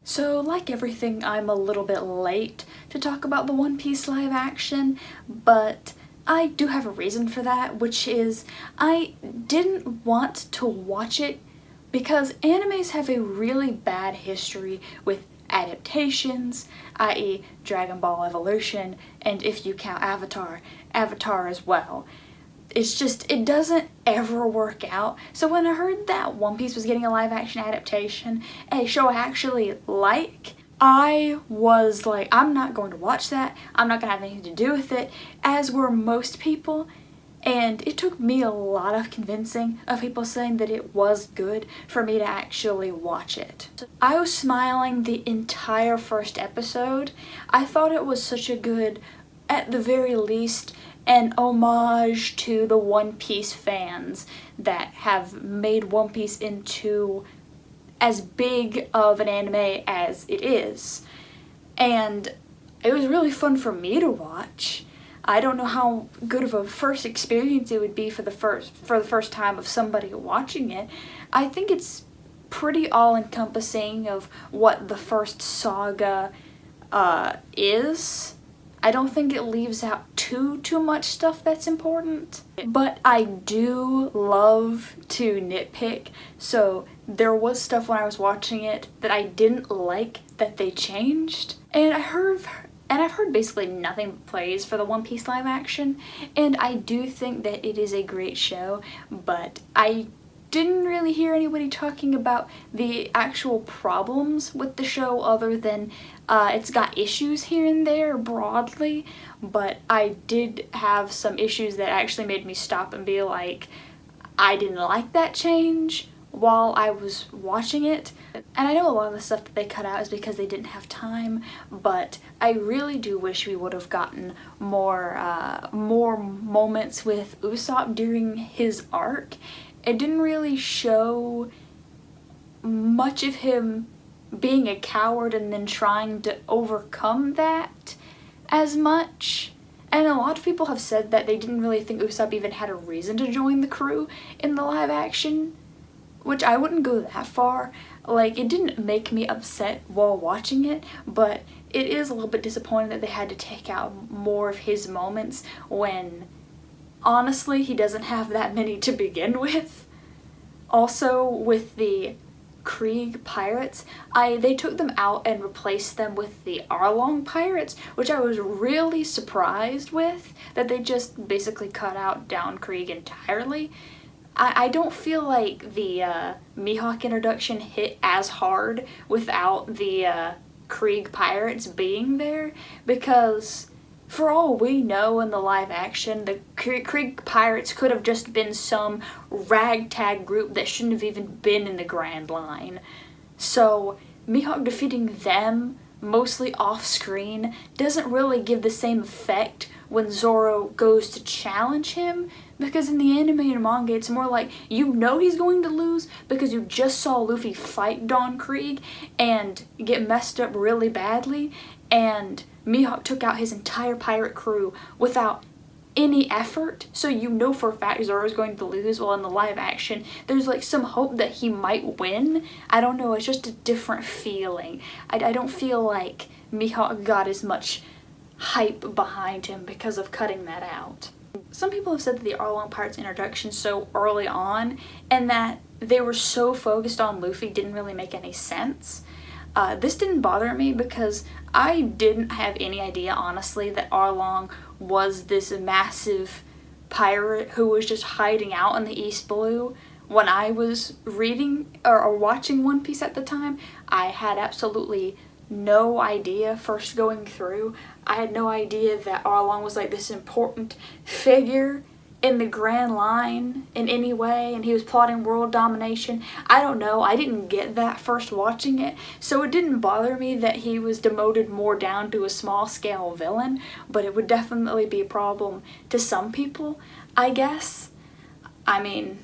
So, like everything, I'm a little bit late to talk about the One Piece live action, but I do have a reason for that, which is I didn't want to watch it because animes have a really bad history with adaptations, i.e. Dragon Ball Evolution, and if you count Avatar, Avatar as well. It's just, it doesn't ever work out. So when I heard that One Piece was getting a live action adaptation, a show I actually like, I was like, I'm not going to watch that. I'm not going to have anything to do with it, as were most people. And it took me a lot of convincing of people saying that it was good for me to actually watch it. I was smiling the entire first episode. I thought it was such a good, at the very least, an homage to the One Piece fans that have made One Piece into as big of an anime as it is. And it was really fun for me to watch. I don't know how good of a first experience it would be for the first time of somebody watching it. I think it's pretty all-encompassing of what the first saga is. I don't think it leaves out too much stuff that's important, but I do love to nitpick, so there was stuff when I was watching it that I didn't like that they changed, and I've heard basically nothing but praise for the One Piece live action, and I do think that it is a great show, but I didn't really hear anybody talking about the actual problems with the show other than it's got issues here and there broadly, but I did have some issues that actually made me stop and be like, I didn't like that change while I was watching it. And I know a lot of the stuff that they cut out is because they didn't have time, but I really do wish we would have gotten more moments with Usopp during his arc. It didn't really show much of him being a coward and then trying to overcome that as much. And a lot of people have said that they didn't really think Usopp even had a reason to join the crew in the live action, which I wouldn't go that far. Like, it didn't make me upset while watching it, but it is a little bit disappointing that they had to take out more of his moments when honestly he doesn't have that many to begin with. Also, with the Krieg pirates, they took them out and replaced them with the Arlong pirates, which I was really surprised with, that they just basically cut out down Krieg entirely. I don't feel like the Mihawk introduction hit as hard without the Krieg pirates being there, because for all we know in the live action, the Krieg pirates could have just been some ragtag group that shouldn't have even been in the Grand Line. So Mihawk defeating them, mostly off-screen, doesn't really give the same effect when Zoro goes to challenge him, because in the anime and manga it's more like you know he's going to lose because you just saw Luffy fight Don Krieg and get messed up really badly, and Mihawk took out his entire pirate crew without any effort, so you know for a fact Zoro's going to lose. While in the live action there's like some hope that he might win. I don't know, it's just a different feeling. I don't feel like Mihawk got as much hype behind him because of cutting that out. Some people have said that the Arlong Pirates introduction so early on and that they were so focused on Luffy didn't really make any sense. This didn't bother me because I didn't have any idea, honestly, that Arlong was this massive pirate who was just hiding out in the East Blue. When I was reading or watching One Piece at the time, I had absolutely no idea first going through. I had no idea that Arlong was like this important figure in the Grand Line in any way, and he was plotting world domination. I don't know, I didn't get that first watching it, so it didn't bother me that he was demoted more down to a small scale villain, but it would definitely be a problem to some people, I guess. I mean,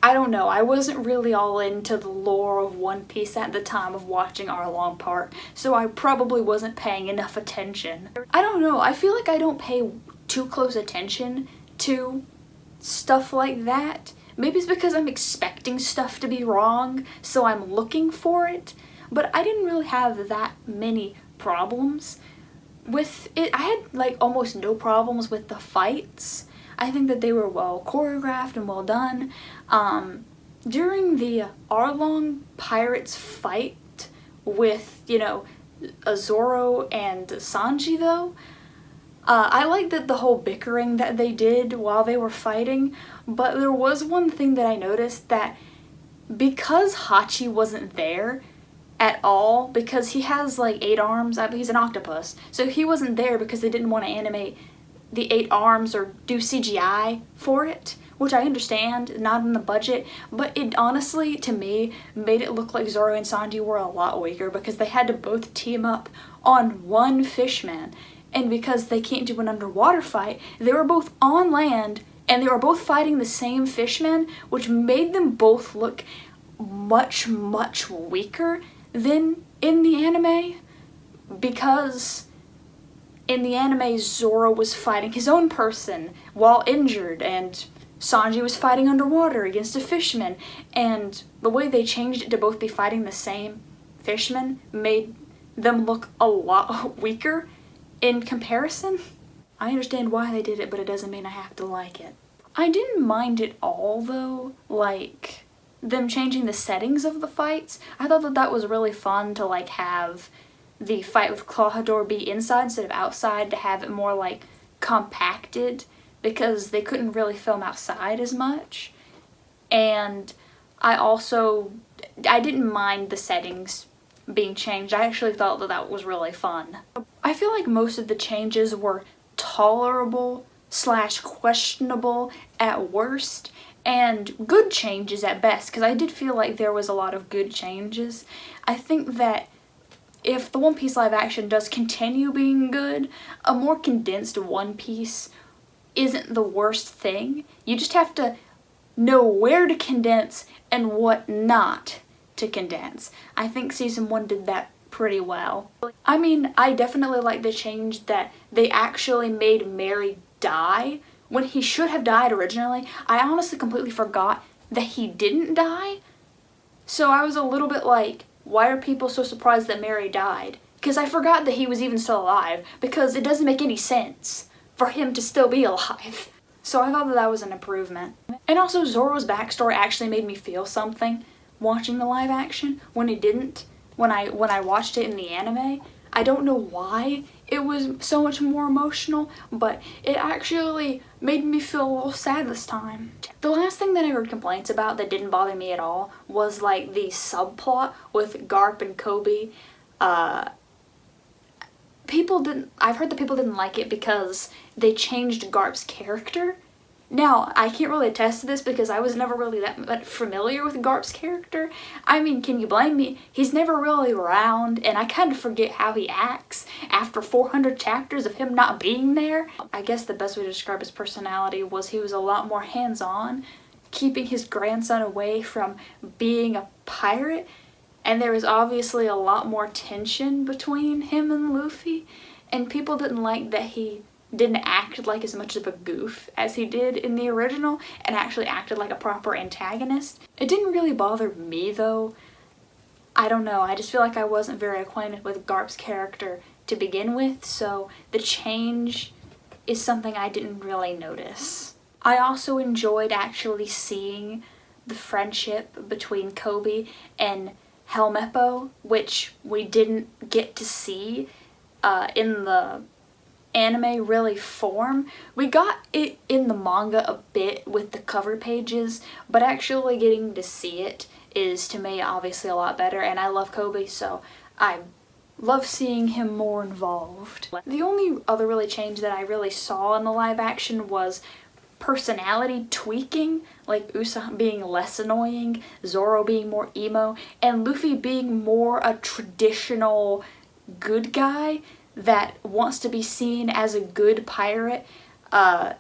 I don't know, I wasn't really all into the lore of One Piece at the time of watching Arlong Park, so I probably wasn't paying enough attention. I don't know, I feel like I don't pay too close attention to stuff like that. Maybe it's because I'm expecting stuff to be wrong, so I'm looking for it, but I didn't really have that many problems with it. I had like almost no problems with the fights. I think that they were well choreographed and well done. During the Arlong Pirates fight with, you know, Zoro and Sanji though, I liked that the whole bickering that they did while they were fighting, but there was one thing that I noticed, that because Hachi wasn't there at all, because he has like 8 arms, he's an octopus, so he wasn't there because they didn't want to animate the 8 arms or do CGI for it, which I understand, not in the budget, but it honestly, to me, made it look like Zoro and Sanji were a lot weaker because they had to both team up on one fishman, and because they can't do an underwater fight, they were both on land and they were both fighting the same fishman, which made them both look much, much weaker than in the anime, because in the anime, Zoro was fighting his own person while injured, and Sanji was fighting underwater against a fisherman, and the way they changed it to both be fighting the same fisherman made them look a lot weaker in comparison. I understand why they did it, but it doesn't mean I have to like it. I didn't mind it all though, like them changing the settings of the fights. I thought that that was really fun to like have the fight with Clawhador be inside instead of outside, to have it more like compacted, because they couldn't really film outside as much. And I didn't mind the settings being changed. I actually thought that that was really fun. I feel like most of the changes were tolerable / questionable at worst, and good changes at best, because I did feel like there was a lot of good changes. I think that if the One Piece live action does continue being good, a more condensed One Piece isn't the worst thing. You just have to know where to condense and what not to condense. I think season 1 did that pretty well. I mean, I definitely like the change that they actually made Mary die when he should have died originally. I honestly completely forgot that he didn't die. So I was a little bit like, why are people so surprised that Mary died? Because I forgot that he was even still alive, because it doesn't make any sense for him to still be alive. So I thought that that was an improvement. And also Zoro's backstory actually made me feel something watching the live action when it didn't when I watched it in the anime. I don't know why it was so much more emotional, but it actually made me feel a little sad this time. The last thing that I heard complaints about that didn't bother me at all was like the subplot with Garp and Kobe. I've heard that people didn't like it because they changed Garp's character. Now, I can't really attest to this because I was never really that familiar with Garp's character. I mean, can you blame me? He's never really around, and I kind of forget how he acts after 400 chapters of him not being there. I guess the best way to describe his personality was he was a lot more hands-on, keeping his grandson away from being a pirate, and there was obviously a lot more tension between him and Luffy, and people didn't like that he didn't act like as much of a goof as he did in the original and actually acted like a proper antagonist. It didn't really bother me though. I don't know, I just feel like I wasn't very acquainted with Garp's character to begin with, so the change is something I didn't really notice. I also enjoyed actually seeing the friendship between Kobe and Helmeppo, which we didn't get to see in the anime really form. We got it in the manga a bit with the cover pages, but actually getting to see it is to me obviously a lot better, and I love Kobe, so I love seeing him more involved. The only other really change that I really saw in the live action was personality tweaking, like Usopp being less annoying, Zoro being more emo, and Luffy being more a traditional good guy that wants to be seen as a good pirate,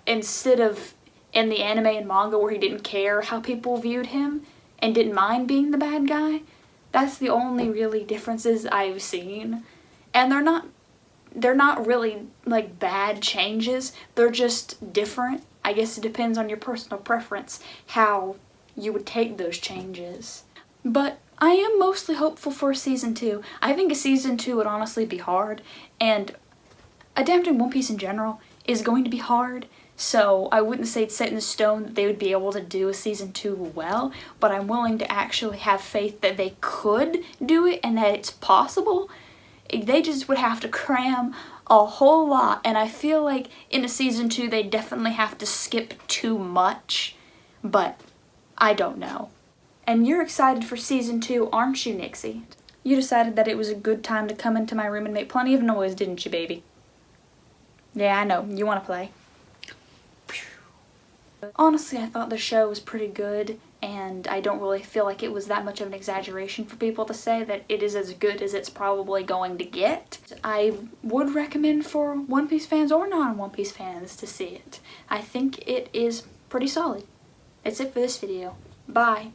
instead of in the anime and manga where he didn't care how people viewed him and didn't mind being the bad guy. That's the only really differences I've seen, and they're not really like bad changes, they're just different. I guess it depends on your personal preference how you would take those changes. But I am mostly hopeful for season 2. I think a season 2 would honestly be hard, and adapting One Piece in general is going to be hard, so I wouldn't say it's set in stone that they would be able to do a season 2 well, but I'm willing to actually have faith that they could do it and that it's possible. They just would have to cram a whole lot, and I feel like in a season 2 they definitely have to skip too much, but I don't know. And you're excited for season 2, aren't you, Nixie? You decided that it was a good time to come into my room and make plenty of noise, didn't you, baby? Yeah, I know. You want to play. Honestly, I thought the show was pretty good, and I don't really feel like it was that much of an exaggeration for people to say that it is as good as it's probably going to get. I would recommend for One Piece fans or non-One Piece fans to see it. I think it is pretty solid. That's it for this video. Bye.